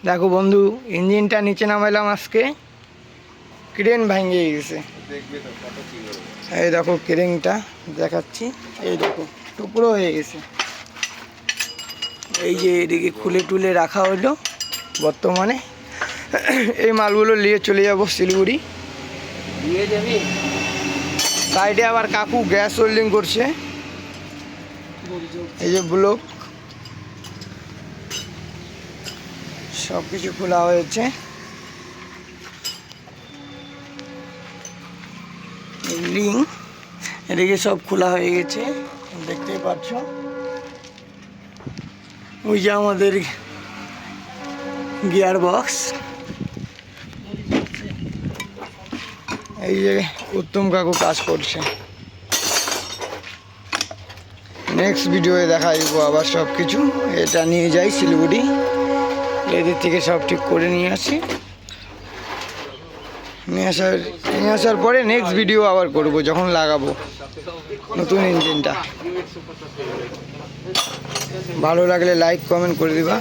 দেখো বন্ধু, ইঞ্জিনটা নিচে নামাইলাম আজকে, ক্রেন ভেঙে গেছে। এই দেখো ক্রেনটা দেখাচ্ছি, এই দেখো টুকরো হয়ে গেছে। এই যে এদিকে খুলে টুলে রাখা হলো। বর্তমানে এই মালগুলো নিয়ে চলে যাব শিলিগুড়ি। সাইডে আবার কাকু গ্যাস হোল্ডিং করছে। এই যে ব্লক সব কিছু খোলা হয়েছে। লিং এদিকে সব খোলা হয়ে গেছে, দেখতেই পাচ্ছ। ওই যে আমাদের গিয়ার বক্স। এই যে উত্তম কাকু কাজ করছে। নেক্সট ভিডিওয়ে দেখাইব আবার সব কিছু। এটা নিয়ে যাই শিলিগুড়ি, এদের থেকে সব ঠিক করে নিয়ে আসি। নিয়ে আসার পরে নেক্সট ভিডিও আবার করব যখন লাগাবো নতুন ইঞ্জিনটা। ভালো লাগলে লাইক কমেন্ট করে দিবা।